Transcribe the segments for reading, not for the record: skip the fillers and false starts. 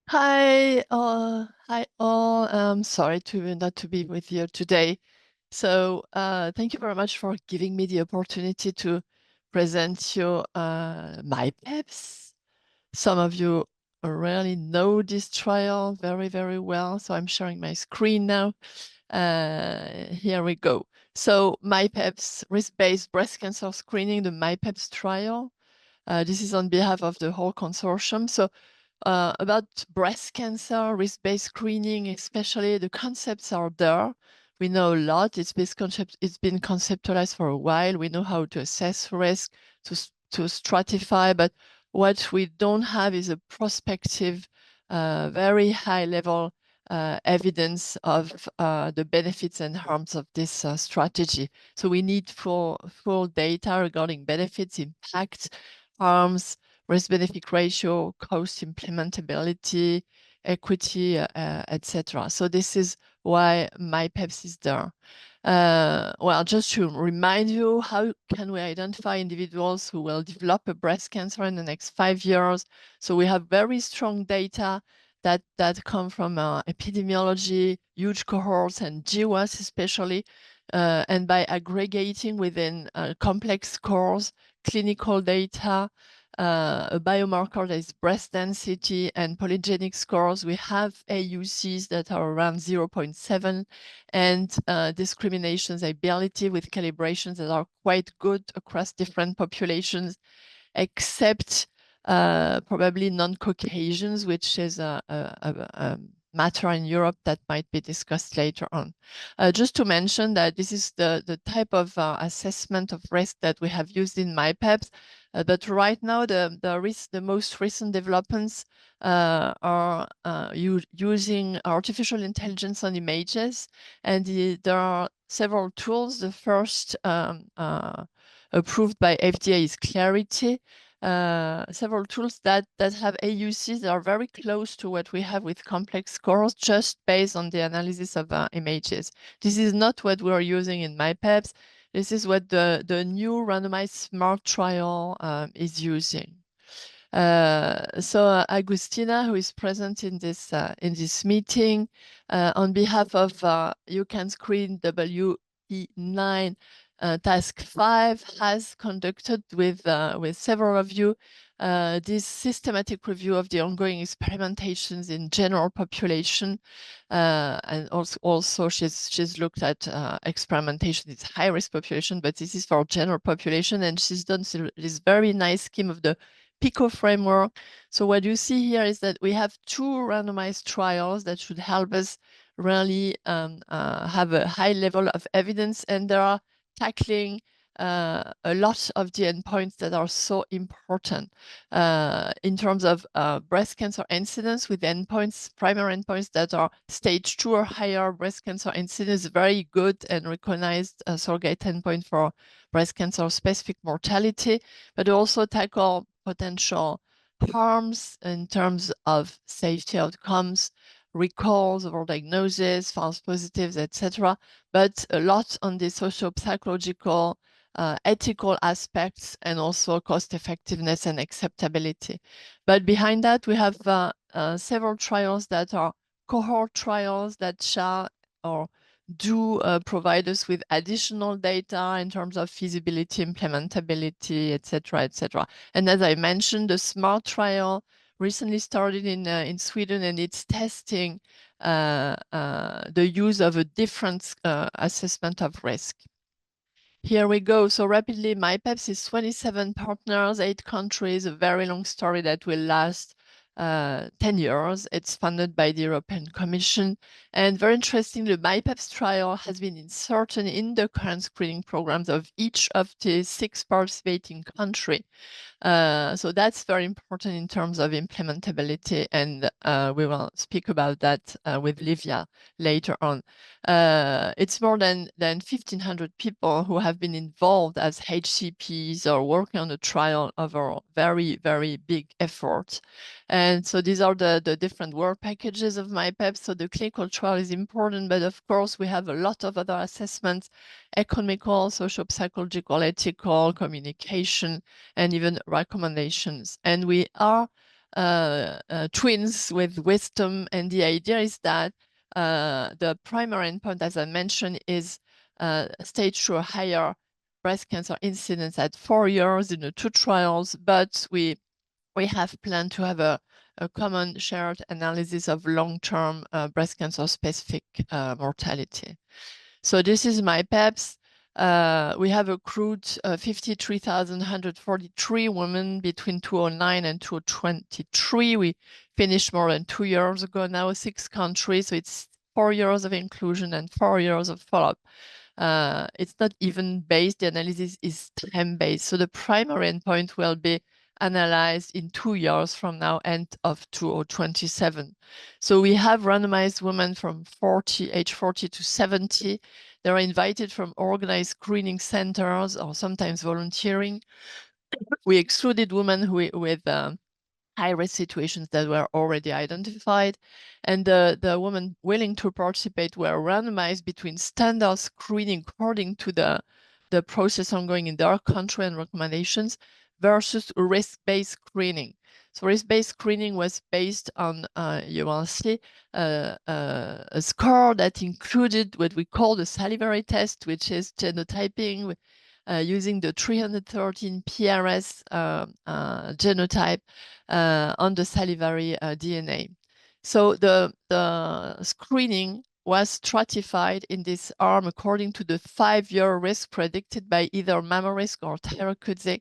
Hi all. Sorry to not to be with you today. So thank you very much for giving me the opportunity to present you MyPebs. Some of you really know this trial very, very well. So I'm sharing my screen now. Here we go. So MyPebs, risk-based breast cancer screening, the MyPebs trial. This is on behalf of the whole consortium. So about breast cancer, risk-based screening, especially the concepts are there. We know a lot. It's been conceptualized for a while. We know how to assess risk, to stratify, but what we don't have is a prospective, very high level evidence of the benefits and harms of this strategy. So we need full data regarding benefits, impact, harms, risk-benefit ratio, cost implementability, equity, etc. So this is why MyPebs is there. Well, just to remind you, how can we identify individuals who will develop a breast cancer in the next 5 years? So we have very strong data that come from epidemiology, huge cohorts, and GWAS especially, and by aggregating within complex scores, clinical data, a biomarker that is breast density and polygenic scores. We have AUCs that are around 0.7 and discriminations ability with calibrations that are quite good across different populations, except probably non-Caucasians, which is a matter in Europe that might be discussed later on. Just to mention that this is the type of assessment of risk that we have used in MyPebs, but right now the most recent developments are using artificial intelligence on images, and there are several tools. The first approved by FDA is Clarity. Several tools that have AUCs that are very close to what we have with complex scores, just based on the analysis of images. This is not what we're using in MyPebs. This is what the new randomized SMART trial is using. So Agustina, who is present in this meeting, on behalf of EUCanScreen WE9 Task 5, has conducted with several of you this systematic review of the ongoing experimentations in general population, and also she's looked at experimentation in high-risk population, but this is for general population, and she's done this very nice scheme of the PICO framework. So what you see here is that we have 2 randomized trials that should help us really have a high level of evidence, and they are tackling a lot of the endpoints that are so important in terms of breast cancer incidence, with endpoints, primary endpoints that are stage 2 or higher. Breast cancer incidence, very good and recognized surrogate endpoint for breast cancer specific mortality, but also tackle potential harms in terms of safety outcomes, recalls, overdiagnosis, false positives, etc. But a lot on the socio-psychological, ethical aspects, and also cost effectiveness and acceptability. But behind that, we have several trials that are cohort trials that shall or do provide us with additional data in terms of feasibility, implementability, etc., etc. And as I mentioned, the SMART trial recently started in Sweden, and it's testing the use of a different assessment of risk. Here we go. So rapidly, MyPebs is 27 partners, 8 countries, a very long story that will last 10 years. It's funded by the European Commission. And very interesting, the MyPebs trial has been inserted in the current screening programs of each of the 6 participating countries. So that's very important in terms of implementability, and we will speak about that with Livia later on. It's more than 1,500 people who have been involved as HCPs or working on the trial over a very, very big effort. And so these are the different work packages of MyPebs. So the clinical trial is important, but of course we have a lot of other assessments: economical, social, psychological, ethical, communication, and even recommendations. And we are twins with wisdom. And the idea is that the primary endpoint, as I mentioned, is stage 2 or higher breast cancer incidence at 4 years in the 2 trials, but we have planned to have a common shared analysis of long-term breast cancer specific mortality. So this is MyPebs. We have accrued 53,143 women between 2009 and 2023. We finished more than 2 years ago now, 6 countries. So it's 4 years of inclusion and 4 years of follow-up. It's not even based, the analysis is time-based. So the primary endpoint will be analyzed in 2 years from now, end of 2027. So we have randomized women from age 40 to 70. They are invited from organized screening centers or sometimes volunteering. We excluded women with high-risk situations that were already identified. And the women willing to participate were randomized between standard screening according to the process ongoing in their country and recommendations versus risk-based screening. So risk-based screening was based on, you will see, a score that included what we call the salivary test, which is genotyping using the 313 PRS genotype on the salivary DNA. So the screening was stratified in this arm according to the 5-year risk predicted by either mammo risk or thyroidic,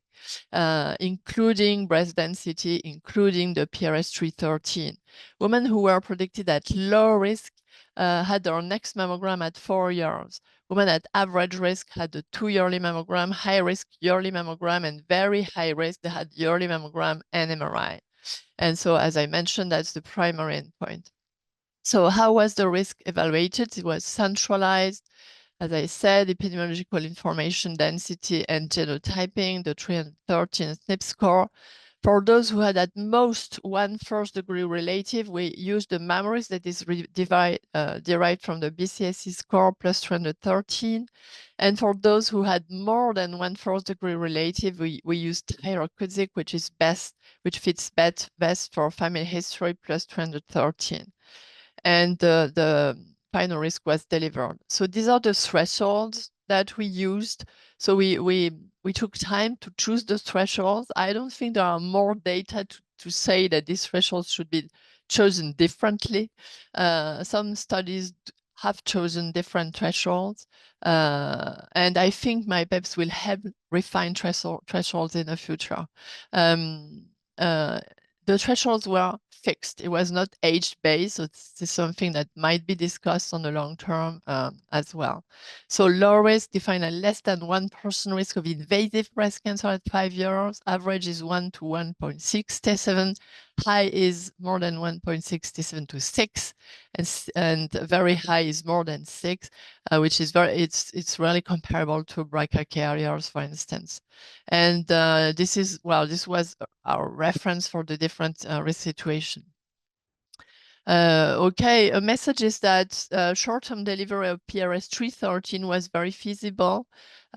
including breast density, including the PRS 313. Women who were predicted at low risk had their next mammogram at 4 years. Women at average risk had a 2-yearly mammogram, high risk yearly mammogram, and very high risk, they had yearly mammogram and MRI. And so, as I mentioned, that's the primary endpoint. So how was the risk evaluated? It was centralized, as I said, epidemiological information density and genotyping, the 313 SNP score. For those who had at most one first-degree relative, we used the mammo risk that is derived from the BCSC score plus 313. And for those who had more than one first-degree relative, we used thyroidic, which fits best for family history plus 313. And the final risk was delivered. So these are the thresholds that we used. So we took time to choose the thresholds. I don't think there are more data to say that these thresholds should be chosen differently. Some studies have chosen different thresholds. And I think MyPebs will help refine thresholds in the future. The thresholds were fixed. It was not age-based, so this is something that might be discussed on the long term as well. So low risk defined as less than 1% risk of invasive breast cancer at 5 years. Average is 1 to 1.6 T7. High is more than 1.6 T7 to 6, and very high is more than 6, which is it's really comparable to BRCA carriers, for instance. And this was our reference for the different risk situation. Okay, a message is that short-term delivery of PRS 313 was very feasible.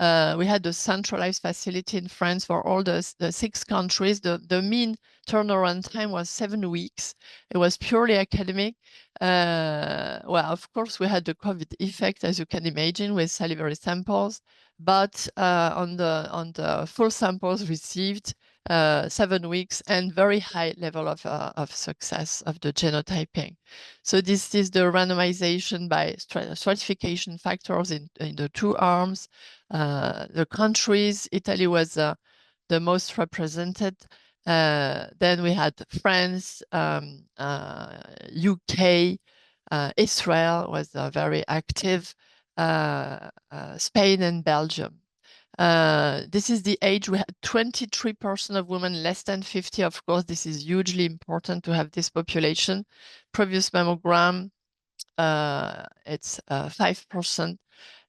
We had a centralized facility in France for all the 6 countries. The mean turnaround time was 7 weeks. It was purely academic. Well, of course, we had the COVID effect, as you can imagine, with salivary samples. But on the full samples received, 7 weeks and very high level of success of the genotyping. So this is the randomization by stratification factors in the 2 arms. The countries, Italy was the most represented. Then we had France, UK, Israel was very active, Spain and Belgium. This is the age. We had 23% of women less than 50. Of course, this is hugely important to have this population. Previous mammogram, it's 5%.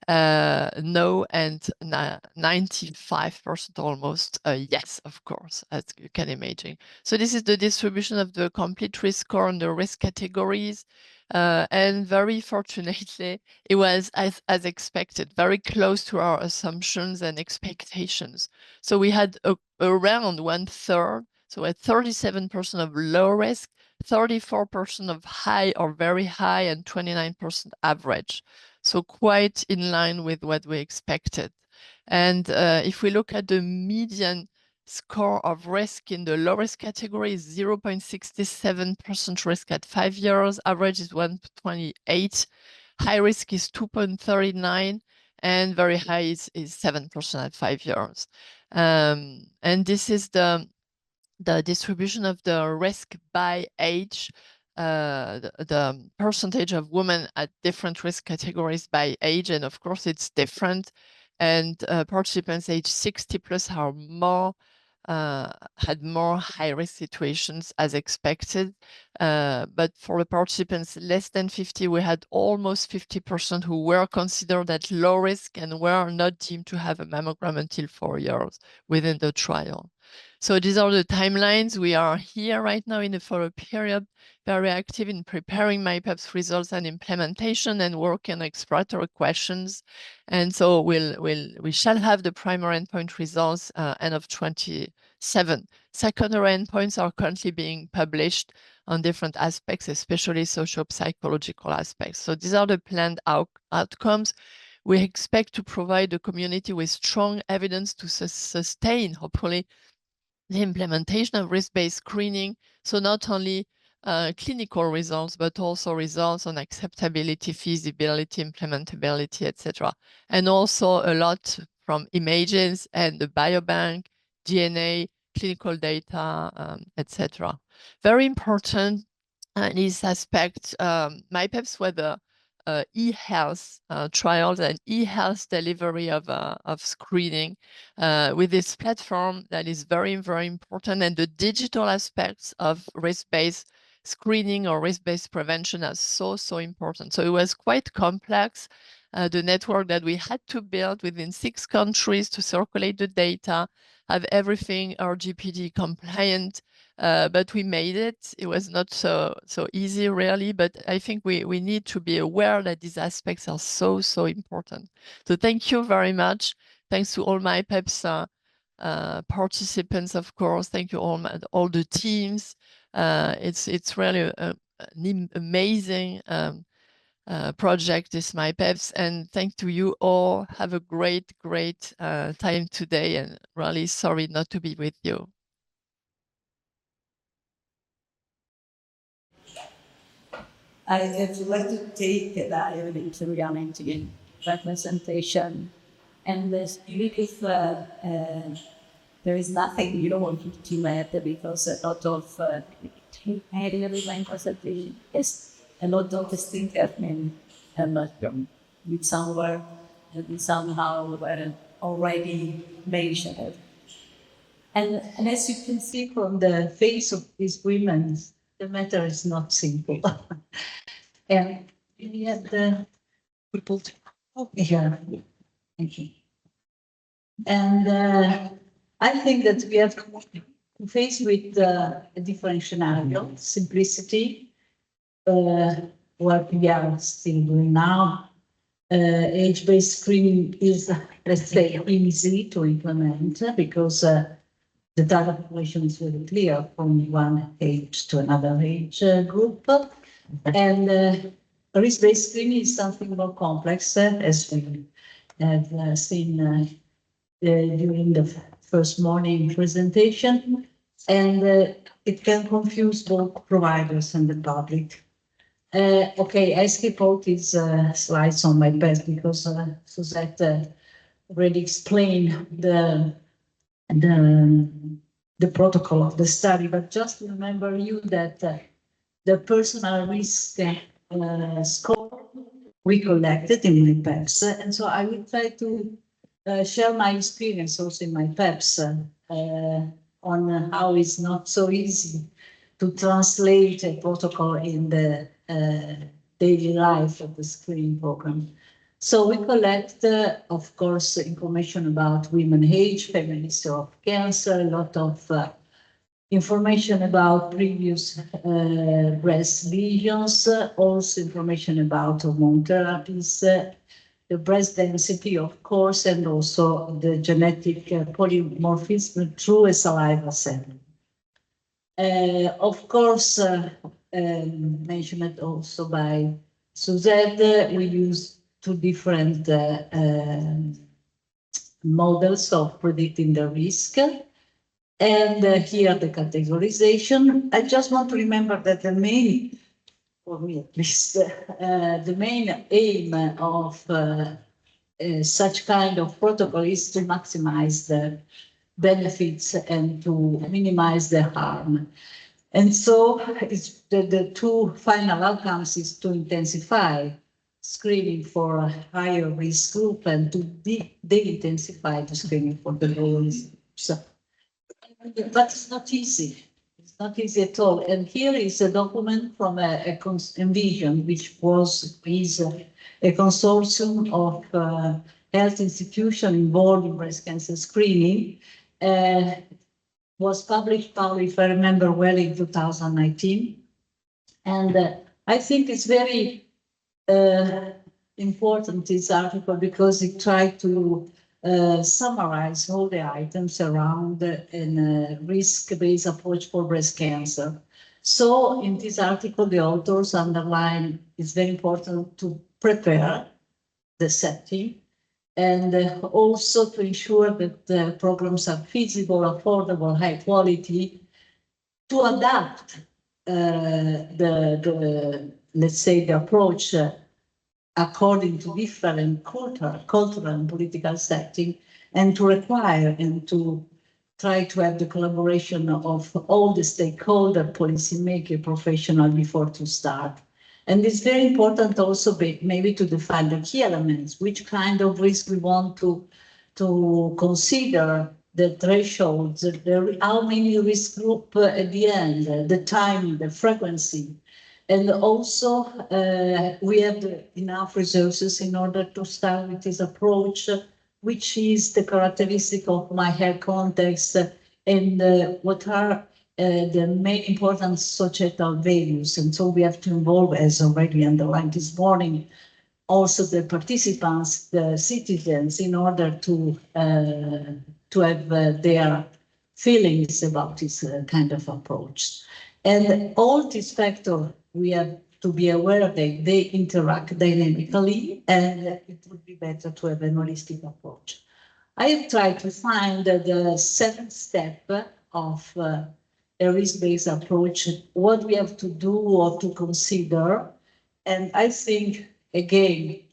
No, and 95% almost yes, of course, as you can imagine. So this is the distribution of the complete risk score on the risk categories. And very fortunately, it was as expected, very close to our assumptions and expectations. So we had around 1/3 So at 37% of low risk, 34% of high or very high, and 29% average. So quite in line with what we expected. And if we look at the median score of risk in the low risk category, is 0.67% risk at 5 years, average is 1.28, high risk is 2.39, and very high is 7% at 5 years. And this is the distribution of the risk by age, the percentage of women at different risk categories by age, and of course it's different. And participants age 60 plus are more had more high-risk situations as expected. But for the participants less than 50, we had almost 50% who were considered at low risk and were not deemed to have a mammogram until 4 years within the trial. So these are the timelines. We are here right now in the follow-up period, very active in preparing MyPebs results and implementation and working on exploratory questions. And so we shall have the primary endpoint results end of 27. Secondary endpoints are currently being published on different aspects, especially socio-psychological aspects. So these are the planned outcomes. We expect to provide the community with strong evidence to sustain, hopefully, the implementation of risk-based screening. So not only clinical results, but also results on acceptability, feasibility, implementability, etc. And also a lot from images and the biobank, DNA, clinical data, etc. Very important in this aspect, MyPebs were the e-health trials and e-health delivery of screening with this platform that is very, very important. And the digital aspects of risk-based screening or risk-based prevention are so, so important. So it was quite complex, the network that we had to build within 6 countries to circulate the data, have everything RGPD compliant, but we made it. It was not so easy, really, but I think we need to be aware that these aspects are so, so important. So thank you very much. Thanks to all MyPebs participants, of course. Thank you all the teams. It's really an amazing project, this MyPebs, and thank to you all. Have a great time today, and really sorry not to be with you. I would like to take that evidence regarding representation, and this if there is nothing you don't want to matter because a lot of representation is a lot of distinct ethnic with somewhere and somehow were already mentioned. And as you can see from the face of these women, the matter is not simple. And yet the people, yeah, thank you. And I think that we have to face with a different scenario, simplicity, what we are still doing now. Age-based screening is, let's say, easy to implement because the data population is very clear from one age to another age group. And risk-based screening is something more complex, as we have seen during the first morning presentation, and it can confuse both providers and the public. Okay, I skip all these slides on MyPebs because Suzette already explained the protocol of the study, but just remember you that the personal risk score we collected in MyPebs, and so I will try to share my experience also in MyPebs on how it's not so easy to translate a protocol in the daily life of the screening program. So we collect, of course, information about women age, family history of cancer, a lot of information about previous breast lesions, also information about hormone therapies, the breast density, of course, and also the genetic polymorphism through a saliva sample. Of course, mentioned also by Suzette, we use two different models of predicting the risk. And here the categorization. I just want to remember that the main, for me at least, the main aim of such kind of protocol is to maximize the benefits and to minimize the harm. And so it's the two final outcomes is to intensify screening for a higher risk group and to de-intensify the screening for the lower risk. So, but it's not easy. It's not easy at all. And here is a document from Envision, which is a consortium of health institutions involved in breast cancer screening. Was published, Paolo, if I remember well, in 2019. And I think it's very important, this article, because it tried to summarize all the items around a risk-based approach for breast cancer. So in this article, the authors underline it's very important to prepare the setting and also to ensure that the programs are feasible, affordable, high quality, to adapt let's say, the approach according to different cultural and political setting, and to require and to try to have the collaboration of all the stakeholder, policymaker, professional before to start. And it's very important also maybe to define the key elements, which kind of risk we want to consider, the thresholds, how many risk group at the end, the time, the frequency. And also we have enough resources in order to start with this approach, which is the characteristic of my health context and what are the main important societal values. And so we have to involve, as already underlined this morning, also the participants, the citizens, in order to have their feelings about this kind of approach. And all these factors, we have to be aware that they interact dynamically, and it would be better to have a holistic approach. I have tried to find the 7th step of a risk-based approach, what we have to do or to consider. And I think, again,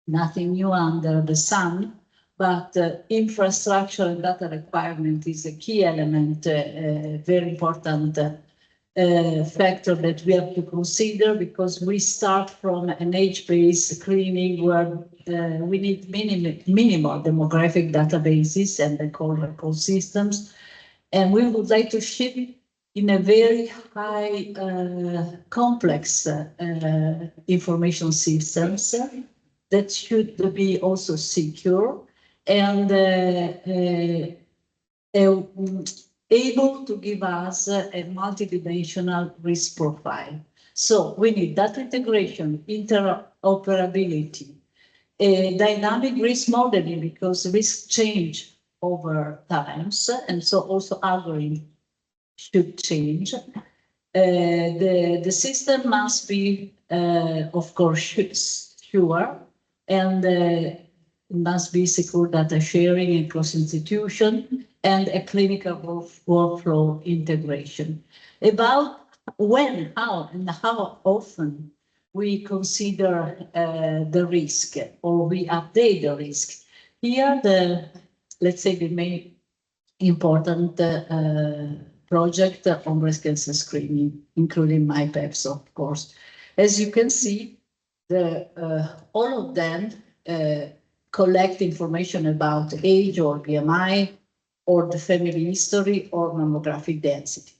nothing new under the sun, but infrastructure and data requirement is a key element, very important factor that we have to consider, because we start from an age-based screening where we need minimal demographic databases and the core record systems. And we would like to shift in a very high complex information systems that should be also secure and able to give us a multidimensional risk profile. So we need data integration, interoperability, dynamic risk modeling, because risk change over times, and so also algorithm should change. The system must be, of course, sure, and it must be secure data sharing and cross-institution, and a clinical workflow integration. About when, how, and how often we consider the risk, or we update the risk. Here, let's say the main important project on breast cancer screening, including MyPebs, of course. As you can see, all of them collect information about age or BMI, or the family history, or mammographic density.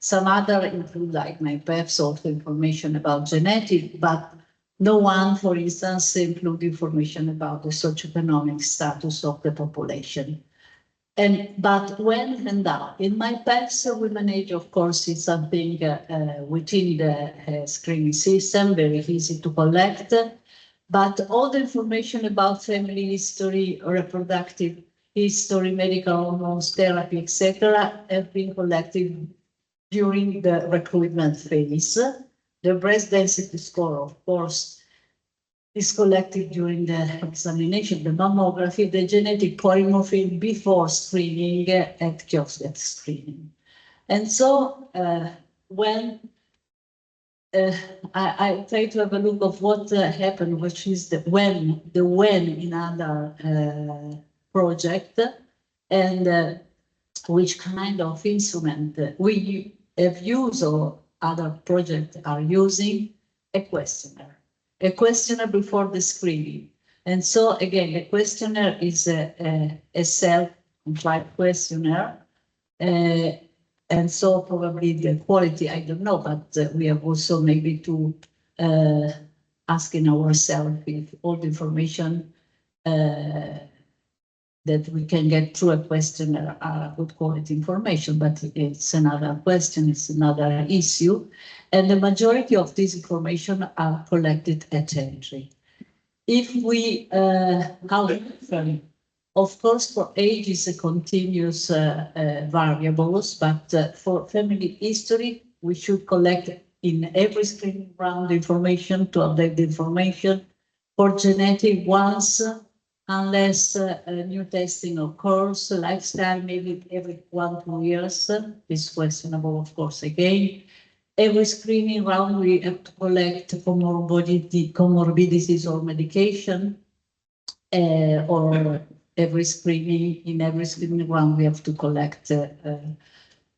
Some other include, like MyPebs, also information about genetic, but no one, for instance, include information about the socioeconomic status of the population. But when and how? In MyPebs, we manage, of course, it's something within the screening system, very easy to collect, but all the information about family history, reproductive history, medical hormones, therapy, etc., have been collected during the recruitment phase. The breast density score, of course, is collected during the examination, the mammography, the genetic polymorphism before screening at kiosk screening. And so when I try to have a look of what happened, which is the when in other project, and which kind of instrument we have used or other projects are using, a questionnaire before the screening. And so again, the questionnaire is a self-compliant questionnaire. And so probably the quality, I don't know, but we have also maybe to asking ourselves if all the information that we can get through a questionnaire are good quality information, but it's another question, it's another issue. And the majority of this information are collected at entry. If we, of course, for age is a continuous variables, but for family history, we should collect in every screening round information to update the information. For genetic ones, unless new testing occurs, lifestyle maybe every 1-2 years is questionable, of course, again. Every screening round we have to collect comorbidities or medication, or every screening round we have to collect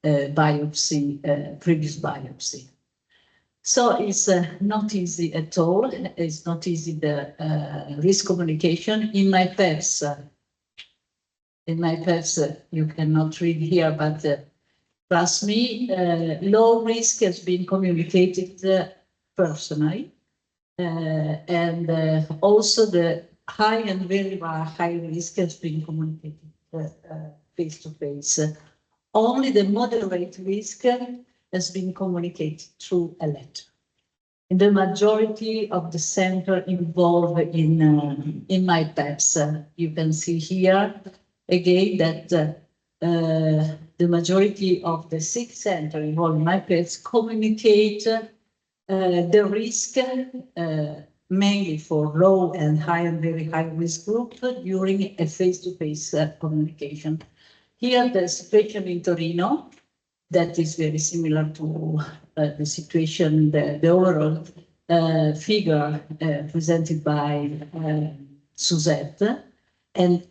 biopsy, previous biopsy. So it's not easy at all. It's not easy, the risk communication. In MyPebs, you cannot read here, but trust me, low risk has been communicated personally, and also the high and very high risk has been communicated face to face. Only the moderate risk has been communicated through a letter. In the majority of the center involved in MyPebs, you can see here again that the majority of the 6 centers involved in MyPebs communicate the risk mainly for low and high and very high risk group during a face-to-face communication. Here, the situation in Torino, that is very similar to the situation, the overall figure presented by Suzette. And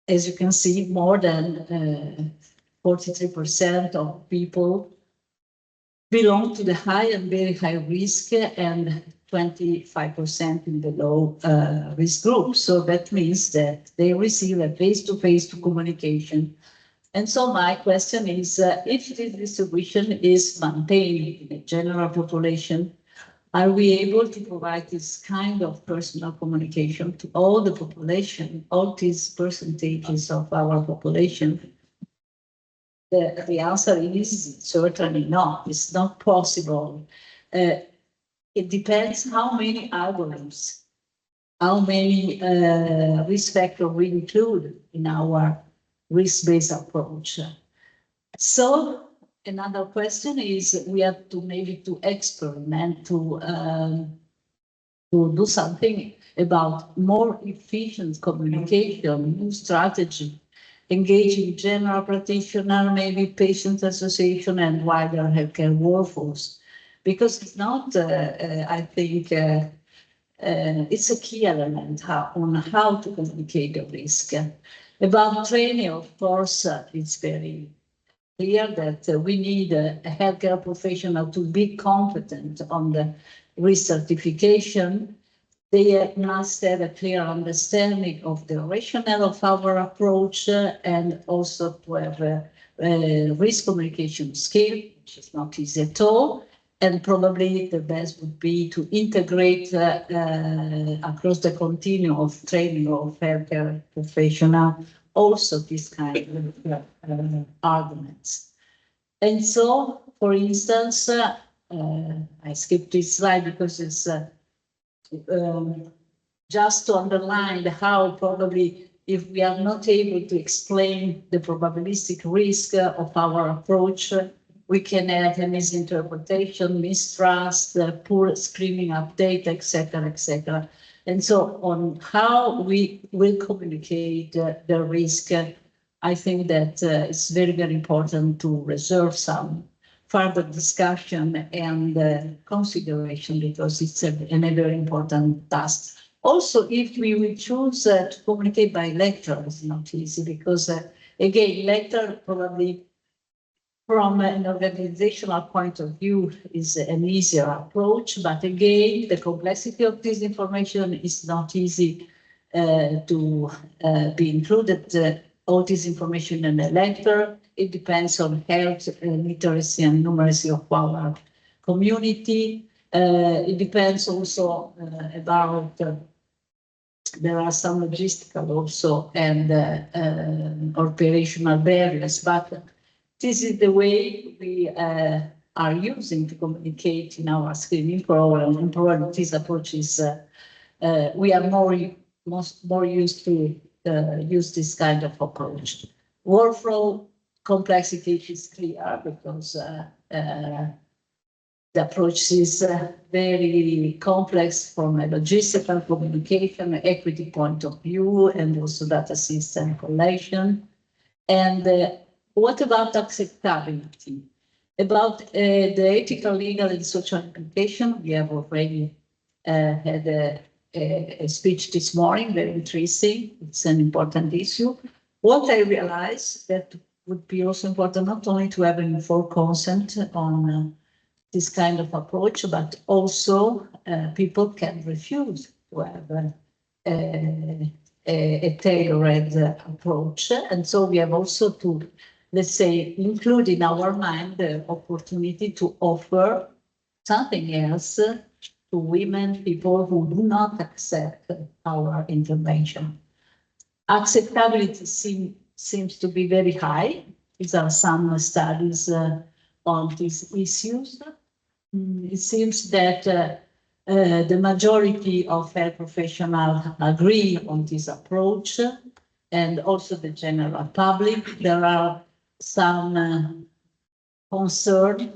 as you can see, more than 43% of people belong to the high and very high risk, and 25% in the low risk group. So that means that they receive a face-to-face communication. And so my question is, if this distribution is maintained in the general population, are we able to provide this kind of personal communication to all the population, all these percentages of our population? The answer is certainly not. It's not possible. It depends how many algorithms, how many risk factors we include in our risk-based approach. So another question is, we have to maybe to experiment to do something about more efficient communication, new strategy, engaging general practitioner, maybe patient association and wider healthcare workforce. Because it's not, I think, it's a key element on how to communicate the risk. About training, of course, it's very clear that we need a healthcare professional to be competent on the risk certification. They must have a clear understanding of the rationale of our approach, and also to have a risk communication skill, which is not easy at all. And probably the best would be to integrate across the continuum of training of healthcare professional also this kind of arguments. And so, for instance, I skipped this slide because it's just to underline how probably if we are not able to explain the probabilistic risk of our approach, we can have a misinterpretation, mistrust, poor screening update, etc., etc. And so on how we will communicate the risk, I think that it's very, very important to reserve some further discussion and consideration, because it's a very important task. Also, if we will choose to communicate by lecture, it's not easy, because again, lecture probably from an organizational point of view is an easier approach, but again, the complexity of this information is not easy to be included. All this information in a lecture, it depends on health, literacy and numeracy of our community. It depends also about there are some logistical also and operational barriers, but this is the way we are using to communicate in our screening program. And probably this approach is we are more used to use this kind of approach. Workflow complexity is clear, because the approach is very complex from a logistical, communication, equity point of view, and also data system collation. And what about acceptability? About the ethical, legal, and social implication, we have already had a speech this morning, very interesting. It's an important issue. What I realized that would be also important, not only to have an informed consent on this kind of approach, but also people can refuse to have a tailored approach. And so we have also to, let's say, include in our mind the opportunity to offer something else to women, people who do not accept our intervention. Acceptability seems to be very high. These are some studies on these issues. It seems that the majority of health professionals agree on this approach, and also the general public. There are some concern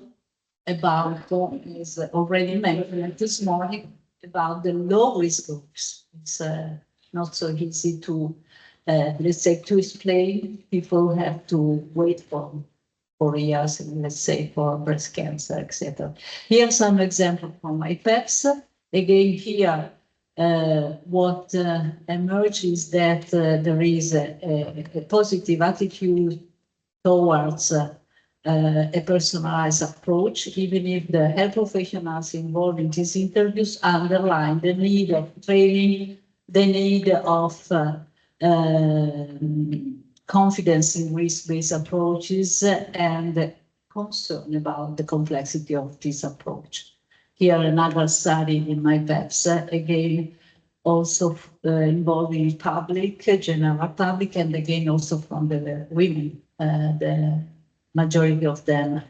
about, as already mentioned this morning, about the low-risk groups. It's not so easy to, let's say, to explain. People have to wait for 4 years, let's say, for breast cancer, etc. Here are some examples from MyPebs. Again, here, what emerges is that there is a positive attitude towards a personalized approach, even if the health professionals involved in these interviews underline the need of training, the need of confidence in risk-based approaches, and concern about the complexity of this approach. Here, another study in MyPebs, again, also involving public, general public, and again, also from the women, the majority of them,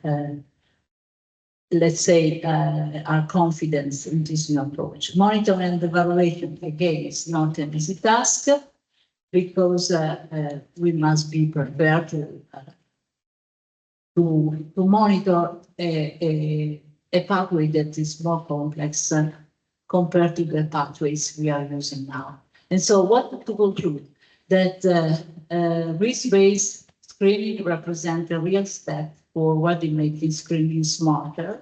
let's say, are confident in this new approach. Monitoring and evaluation, again, is not an easy task, because we must be prepared to monitor a pathway that is more complex compared to the pathways we are using now. And so what to conclude? That risk-based screening represents a real step forward in making screening smarter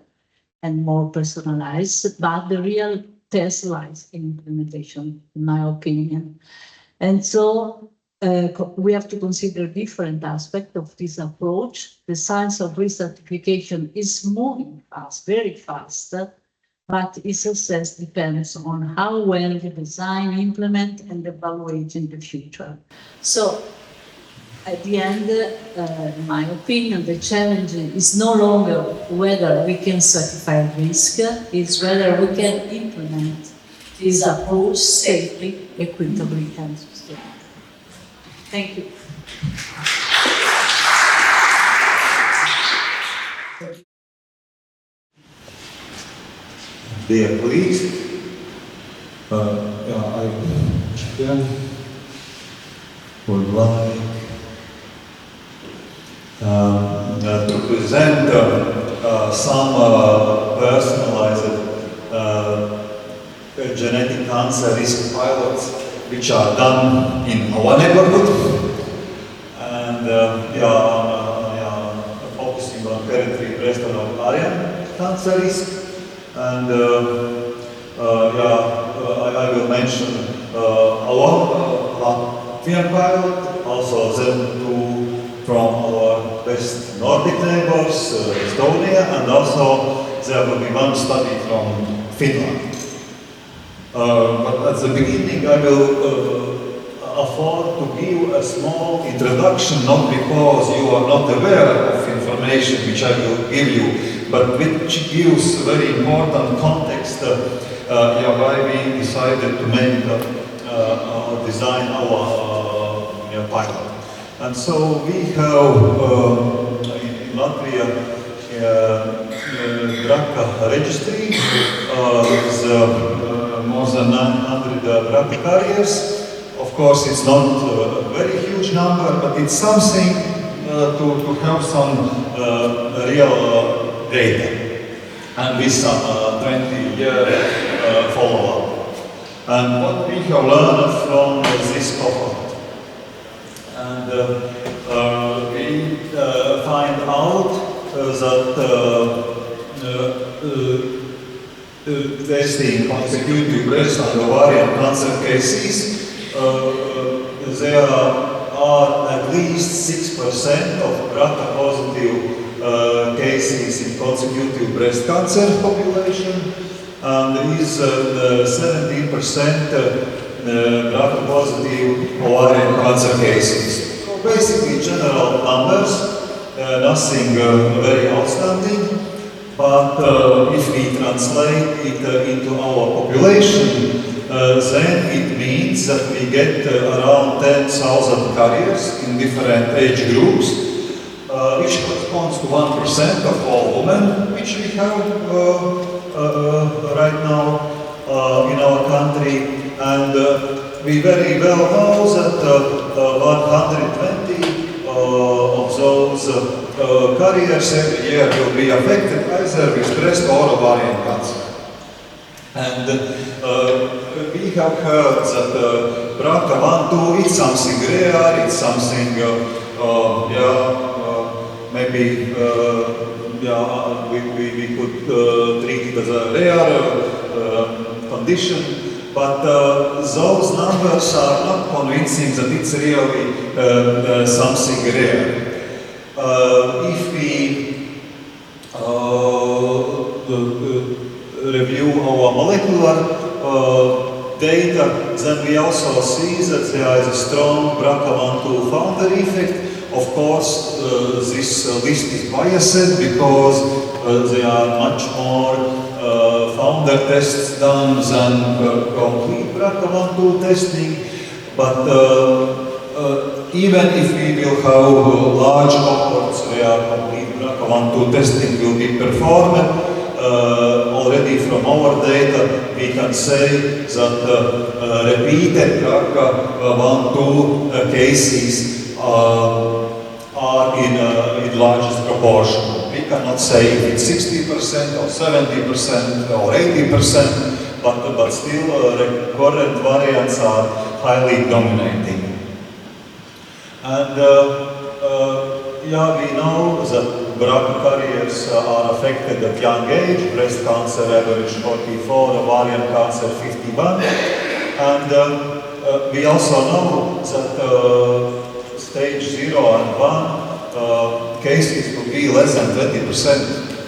and more personalized, but the real test lies in implementation, in my opinion. And so we have to consider different aspects of this approach. The science of risk stratification is moving fast, very fast, but its success depends on how well we design, implement, and evaluate in the future. So at the end, in my opinion, the challenge is no longer whether we can certify risk, it's whether we can implement this approach safely, equitably, and sustainably. Thank you. Dear colleagues, I again would like to present some personalized genetic cancer risk pilots which are done in our neighborhood, and focusing on hereditary breast and ovarian cancer risk, and I will mention our Latvian pilot, also them two from our best Nordic neighbors, Estonia, and also there will be one study from Finland. But at the beginning I will afford to give a small introduction, not because you are not aware of information which I will give you, but which gives very important context why we decided to make or design our pilot. And so we have in Latvia BRCA registry with more than 900 BRCA carriers. Of course, it's not a very huge number, but it's something to have some real data, and with some 20-year follow-up. And what we have learned from this cohort. And we find out that testing consecutive breast and ovarian cancer cases, there are at least 6% of BRCA positive cases in consecutive breast cancer population, and there is 17% BRCA positive ovarian cancer cases. So basically general numbers, nothing very outstanding, but if we translate it into our population, then it means that we get around 10,000 carriers in different age groups, which corresponds to 1% of all women, which we have right now in our country. And we very well know that 120 of those carriers every year will be affected either with breast or ovarian cancer. And we have heard that BRCA1/2 is something rare, it's something, maybe we could treat it as a rare condition, but those numbers are not convincing that it's really something rare. If we review our molecular data, then we also see that there is a strong BRCA1/2 founder effect. Of course, this list is biased because there are much more founder tests done than complete BRCA1/2 testing. But even if we will have large cohorts where complete BRCA1/2 testing will be performed, already from our data we can say that repeated BRCA1/2 cases are in largest proportion. We cannot say if it's 60% or 70% or 80%, but still recurrent variants are highly dominating. And we know that BRCA carriers are affected at young age, breast cancer average 44, ovarian cancer 51, and we also know that stage 0 and 1 cases will be less than 20%,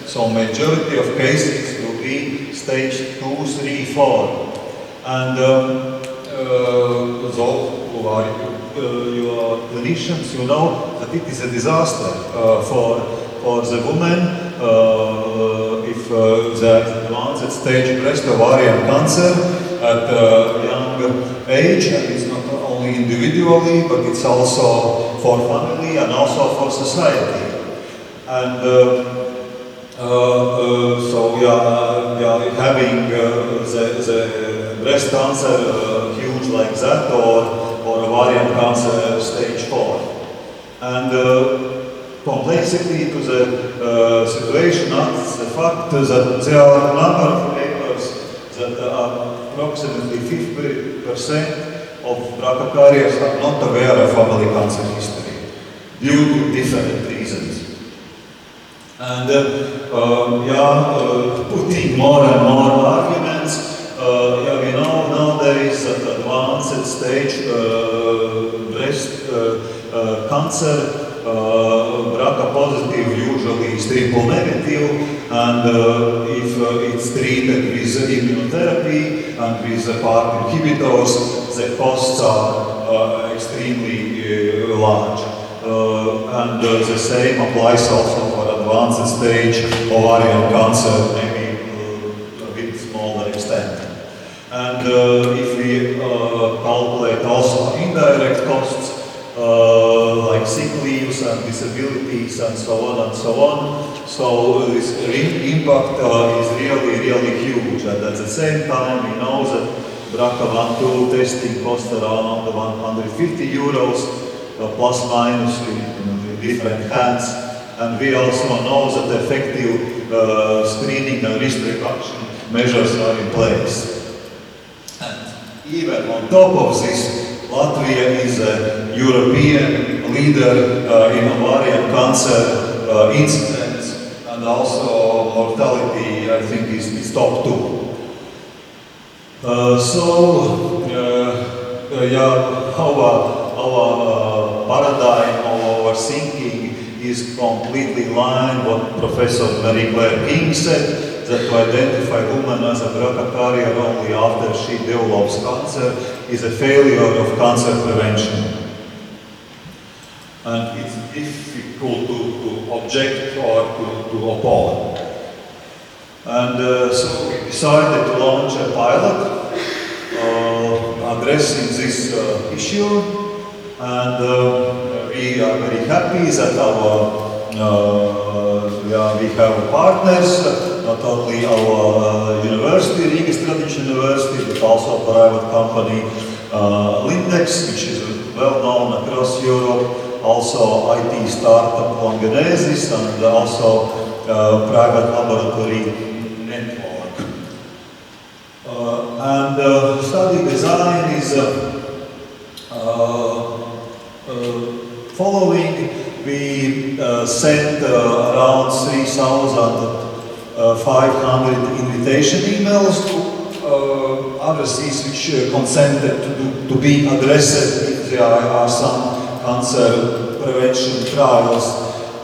so majority of cases will be stage 2, 3, 4. And those who are your clinicians, you know that it is a disaster for the woman if there is advanced stage breast ovarian cancer at a young age, and it's not only individually, but it's also for family and also for society. And having the breast cancer huge like that, or ovarian cancer stage 4. And from complexity to the situation, that's the fact that there are a number of papers that approximately 50% of BRCA carriers are not aware of family cancer history due to different reasons. And putting more and more arguments, we know nowadays that advanced stage breast cancer, BRCA positive usually is triple negative, and if it's treated with immunotherapy and with PARP inhibitors, the costs are extremely large. And the same applies also for advanced stage ovarian cancer, maybe a bit smaller extent. And if we calculate also indirect costs, like sick leaves and disabilities and so on and so on, so this impact is really huge. And at the same time, we know that BRCA1/2 testing costs around 150 euros, plus minus in different hands. And we also know that effective screening and risk reduction measures are in place. And even on top of this, Latvia is a European leader in ovarian cancer incidence, and also mortality, I think, is top 2. Our paradigm, our thinking is completely in line with what Professor Marie Claire King said, that to identify woman as a BRCA carrier only after she develops cancer is a failure of cancer prevention. And it's difficult to object or to oppose. And so we decided to launch a pilot addressing this issue, and we are very happy that we have partners, not only our university, Riga University, but also a private company, Lindex, which is well known across Europe, also IT startup Organised, and also private laboratory network. And study design is following. We sent around 3,500 invitation emails to addressees which consented to be addressed if there are some cancer prevention trials.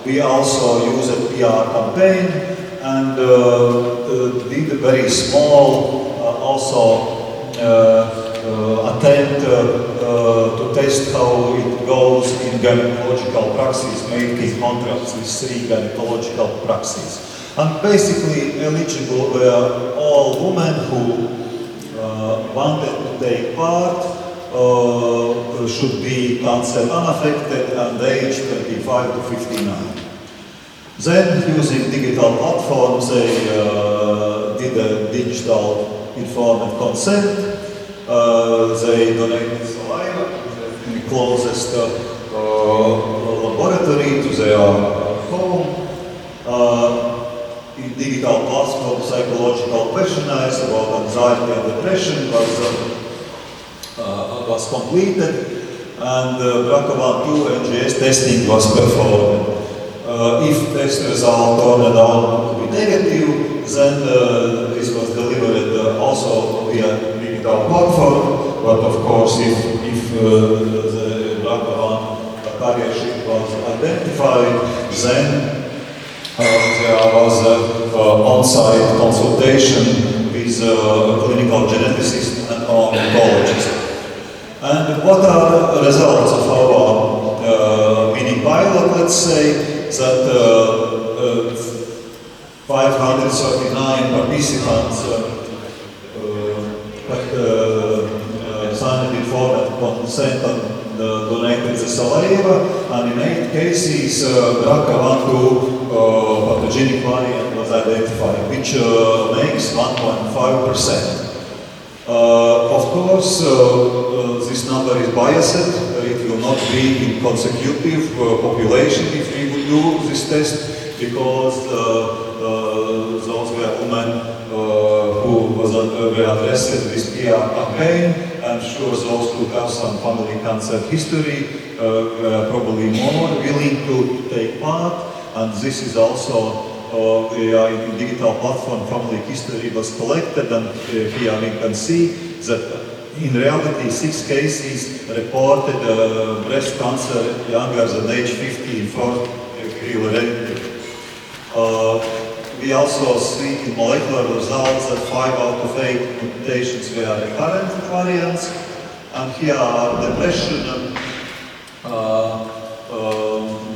We also used a PR campaign and did a very small attempt to test how it goes in gynecological praxis, making contracts with 3 gynecological praxis. And basically eligible were all women who wanted to take part, should be cancer unaffected and aged 25 to 59. Then, using digital platforms, they did a digital informed consent. They donated saliva to the closest laboratory to their home. In digital platform, psychological questionnaires about anxiety and depression was completed, and BRCA1/2 NGS testing was performed. If test result turned out to be negative, then this was delivered also via digital platform. But of course, if the BRCA1 carriership was identified, then there was on-site consultation with clinical geneticist and oncologist. And what are the results of our mini pilot? Let's say that 539 participants signed informed consent and donated the saliva, and in 8 cases BRCA1/2 pathogenic variant was identified, which makes 1.5%. Of course, this number is biased. It will not be in consecutive population if we would do this test because those were women who were addressed with PR campaign. I'm sure those who have some family cancer history were probably more willing to take part, and this is also in digital platform family history was collected, and here we can see that in reality 6 cases reported breast cancer younger than age 50 in 4 real hereditary. We also see in molecular results that 5 out of 8 mutations were recurrent variants, and here are depression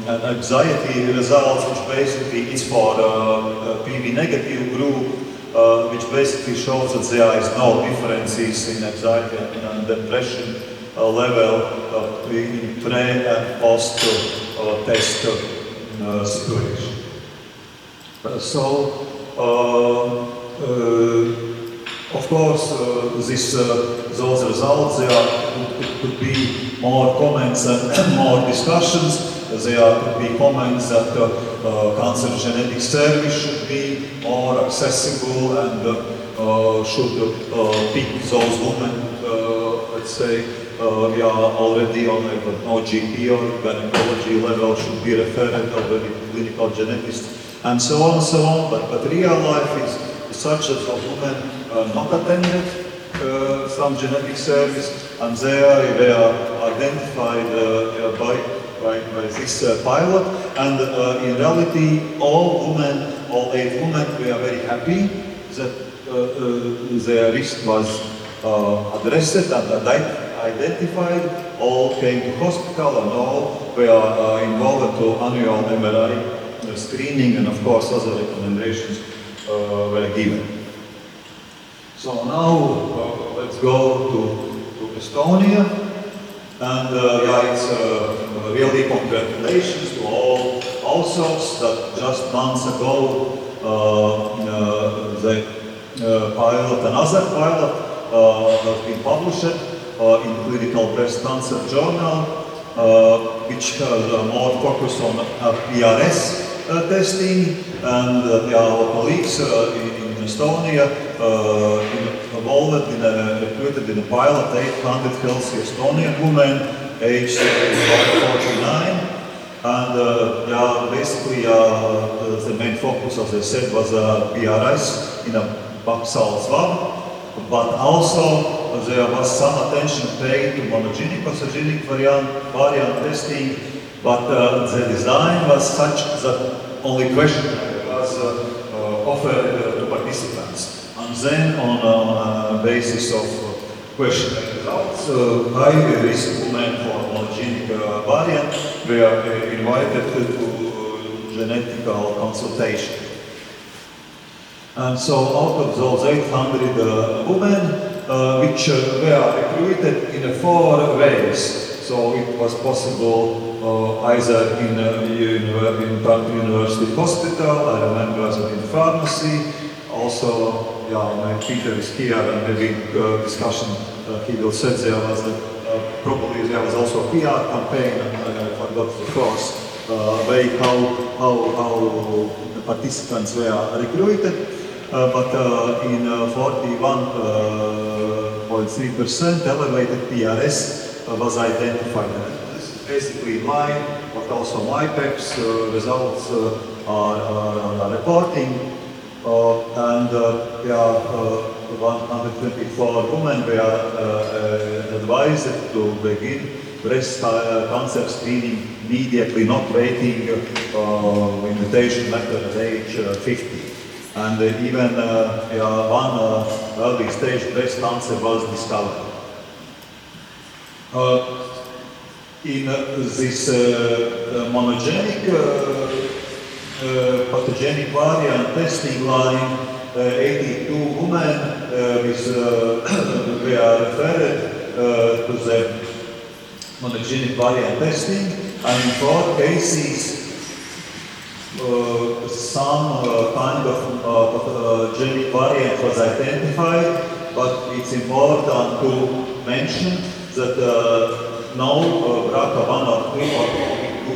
and anxiety results, which basically is for PV negative group, which basically shows that there is no differences in anxiety and depression level in pre and post test situation. So, of course, those results, there could be more comments and more discussions. There could be comments that cancer genetic service should be more accessible and should pick those women, let's say, we are already on no GP or gynecology level, should be referred already to clinical geneticists, and so on and so on. But real life is such that the women not attended some genetic service, and there they are identified by this pilot, and in reality all 8 women were very happy that their risk was addressed and identified. All came to hospital and all were involved to annual MRI screening, and of course other recommendations were given. So now let's go to Estonia, and it's really congratulations to all authors that just months ago the pilot, another pilot has been published in Clinical Breast Cancer Journal, which has more focus on PRS testing, and our colleagues in Estonia involved recruited in a pilot 800 healthy Estonian women aged 49, and basically the main focus, as I said, was PRS in a baksal swab, but also there was some attention paid to monogenic pathogenic variant testing, but the design was such that only questionnaire was offered to participants. And then on a basis of questionnaire results, high-risk women for monogenic variant were invited to genetical consultation. And so out of those 800 women, which were recruited in 4 ways, so it was possible either in Tartu University Hospital, I remember that in pharmacy, also, Peter is here, and maybe discussion he will say there was probably there was also a PR campaign, and I forgot the first way how the participants were recruited, but in 41.3% elevated PRS was identified. This is basically in line, but also MyPebs results are reporting. And 124 women were advised to begin breast cancer screening immediately, not waiting invitation letter at age 50. And even one early stage breast cancer was discovered. In this monogenic pathogenic variant testing line, 82 women were referred to the monogenic variant testing, and in 4 cases some kind of pathogenic variant was identified, but it's important to mention that no BRCA1 or 2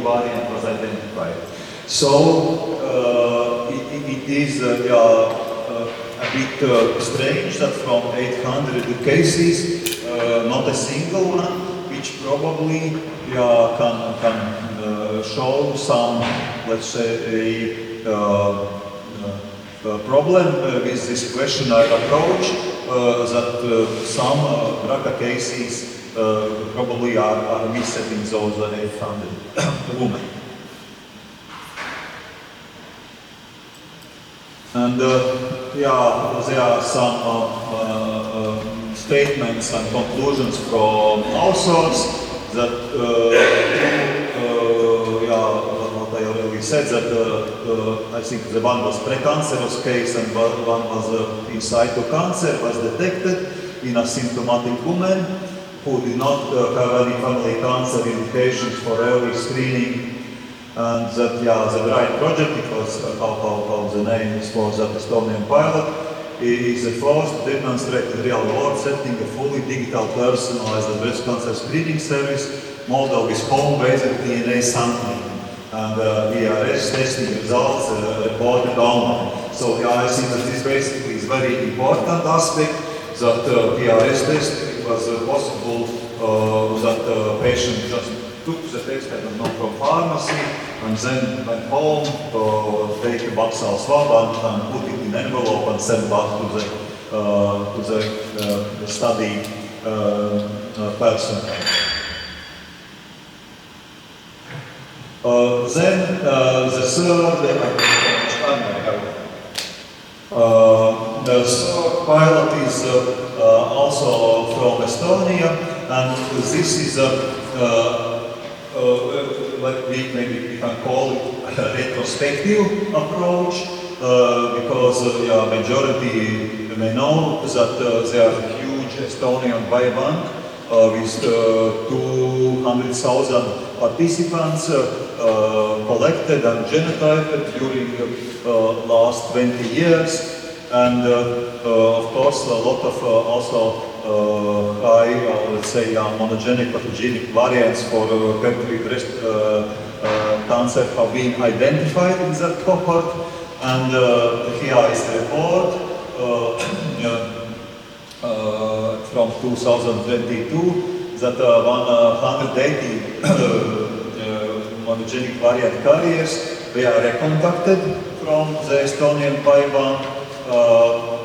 variant was identified. So it is a bit strange that from 800 cases, not a single one, which probably can show some, let's say, a problem with this questionnaire approach, that some BRCA cases probably are missing in those 800 women. And there are some statements and conclusions from authors that, what I already said, that I think the one was precancerous case and one was in situ cancer was detected in a symptomatic woman who did not have any family cancer indications for early screening. And that, the right project, it was how the name is for that Estonian pilot, is the first to demonstrate in real world setting a fully digital personalized breast cancer screening service model with home-based DNA sampling and ERS testing results reported online. So I think that this basically is very important aspect, that PRS test, it was possible that the patient just took the test, I don't know, from pharmacy, and then went home to take a basal swab and put it in envelope and send back to the study person. Then the third pilot is also from Estonia, and this is what maybe we can call it a retrospective approach, because majority may know that there are huge Estonian biobank with 200,000 participants collected and genotyped during last 20 years. And of course, a lot of also high, let's say, monogenic pathogenic variants for peptide breast cancer have been identified in that cohort. And here is the report from 2022 that 180 monogenic variant carriers were recontacted from the Estonian biobank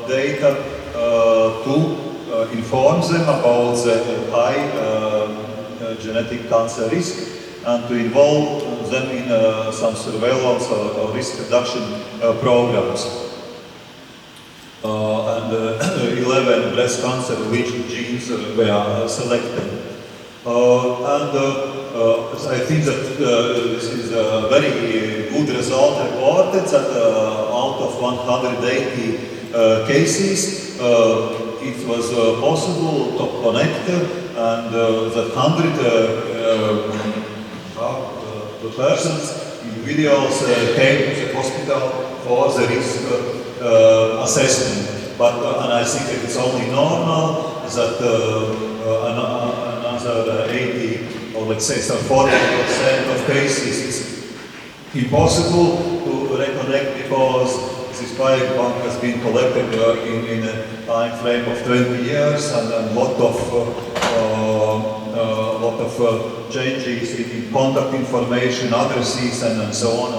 data to inform them about the high genetic cancer risk and to involve them in some surveillance or risk reduction programs. And 11 breast cancer related genes were selected. I think that this is a very good result reported, that out of 180 cases, it was possible to connect, and that 100 persons, individuals, came to the hospital for the risk assessment. But and I think that it's only normal that another 80, or let's say some 40% of cases is impossible to reconnect, because this biobank has been collected in a time frame of 20 years, and a lot of changes in contact information, addresses, and so on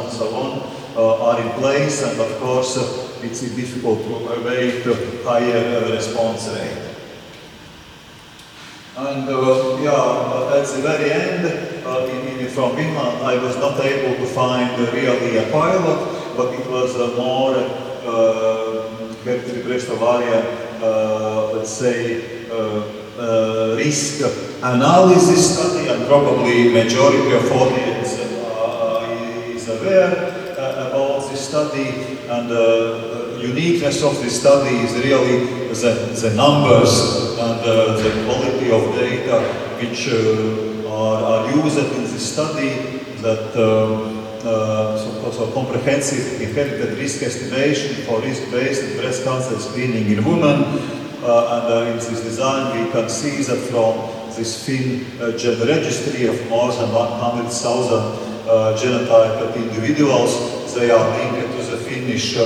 are in place, and of course it's difficult to await higher response rate. And at the very end, from Finland, I was not able to find really a pilot, but it was a more hereditary breast ovarian, let's say, risk analysis study, and probably majority of audience is aware about this study. And the uniqueness of this study is really the numbers and the quality of data which are used in this study, that so comprehensive inherited risk estimation for risk-based breast cancer screening in women. And in this design we can see that from this Finn gen registry of more than 100,000 genotyped individuals. They are linked to the Finnish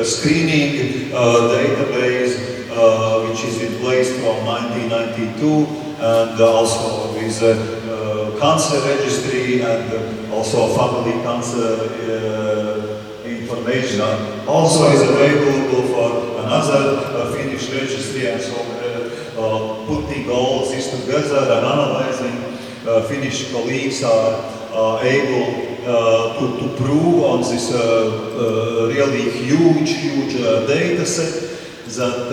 screening database, which is in place from 1992, and also with cancer registry and also family cancer information. Also is available for another Finnish registry, and so putting all this together and analyzing, Finnish colleagues are able to prove on this really huge data set that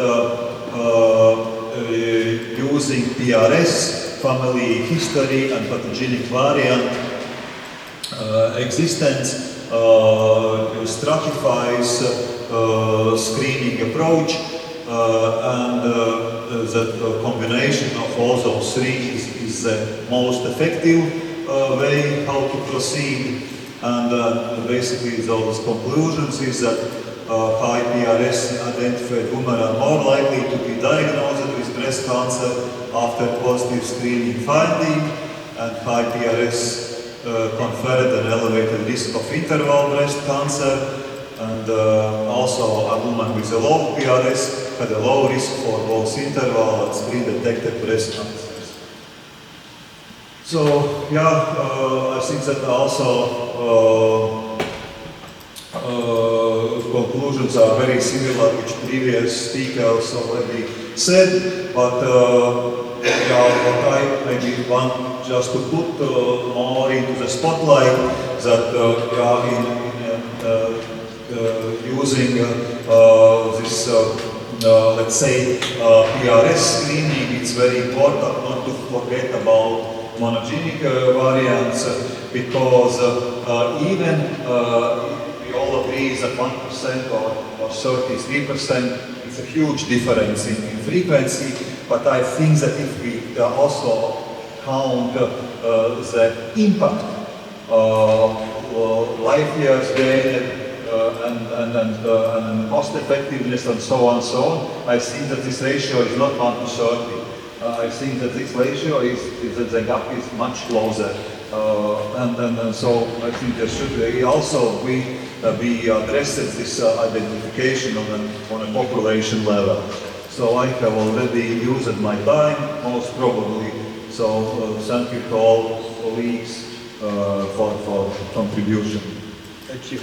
using PRS, family history and pathogenic variant existence stratifies screening approach, and that combination of all those three is the most effective way how to proceed. And basically those conclusions is that high PRS identified women are more likely to be diagnosed with breast cancer after positive screening finding, and high PRS conferred an elevated risk of interval breast cancer, and also a woman with a low PRS had a low risk for both interval and screen-detected breast cancers. So yeah, I think that also conclusions are very similar, which previous speakers already said, but yeah, what I maybe want just to put more into the spotlight, that using this, let's say, PRS screening, it's very important not to forget about monogenic variants, because even we all agree that 1% or 33% is a huge difference in frequency, but I think that if we also count the impact life years gained and cost effectiveness and so on, I think that this ratio is not 1 to 30. I think that this ratio is that the gap is much closer, and so I think there should also be addressed this identification on a population level. So I have already used my time, most probably. So thank you to all colleagues for contribution. Thank you.